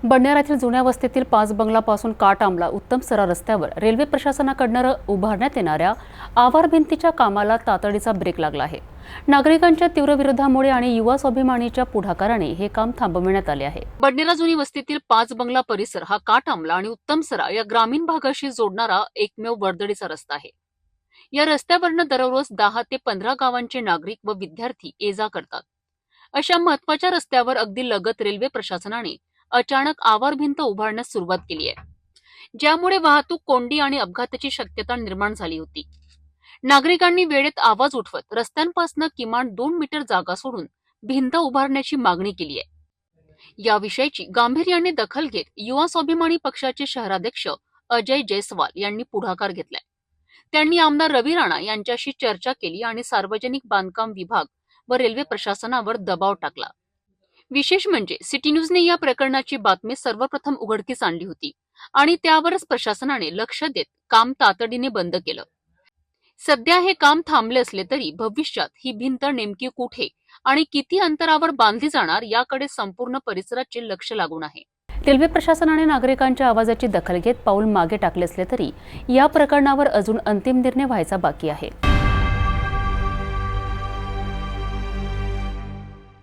बडनेरातील जुन्या वस्तीतील 5 बंगलापासून काटआंबला उत्तमसरा रस्त्यावर रेल्वे प्रशासनाकडून उभारण्यात येणाऱ्या आवार भिंतीच्या कामाला तातडीचा ब्रेक लागला आहे। नागरिकांच्या तीव्र विरोधामुळे आणि युवा स्वाभिमानीच्या पुढाकाराने हे काम थांबवण्यात आले आहे। बडनेरा जुनी वस्तीतील 5 बंगला परिसर हा काटआंबला आणि उत्तमसरा या ग्रामीण भागाशी जोडणारा एकमेव वर्दळीचा रस्ता आहे। या रस्त्यावरनं दररोज 10 ते 15 गावांचे नागरिक व विद्यार्थी ये-जा करतात। अशा महत्त्वाच्या रस्त्यावर अगदी लगत रेल्वे प्रशासनाने अचानक आवार भिंत उभारण्यास सुरुवात केली आहे, ज्यामुळे वाहतूक कोंडी आणि अपघाताची शक्यता निर्माण झाली होती। नागरिकांनी वेळेत आवाज उठवत रस्त्यांपासून किमान 2 मीटर जागा सोडून भिंत उभारण्याची मागणी केली आहे। या विषयाची गांभीर्याने दखल घेत युवा स्वाभिमानी पक्षाचे शहराध्यक्ष अजय जयस्वाल यांनी पुढाकार घेतलाय। त्यांनी आमदार रवी राणा यांच्याशी चर्चा केली आणि सार्वजनिक बांधकाम विभाग व रेल्वे प्रशासनावर दबाव टाकला। विशेष म्हणजे सिटी न्यूजने या प्रकरणाची बातमी सर्वप्रथम उघडकीस आणली होती आणि त्यावरच प्रशासनाने लक्ष देत काम तातडीने बंद केलं। सध्या हे काम थांबले असले तरी भविष्यात ही भिंत नेमकी कुठे आणि किती अंतरावर बांधली जाणार याकडे संपूर्ण परिसराचे लक्ष लागून आहे। रेल्वे प्रशासनाने नागरिकांच्या आवाजाची दखल घेत पाऊल मागे टाकले असले तरी या प्रकरणावर अजून अंतिम निर्णय व्हायचा बाकी आहे।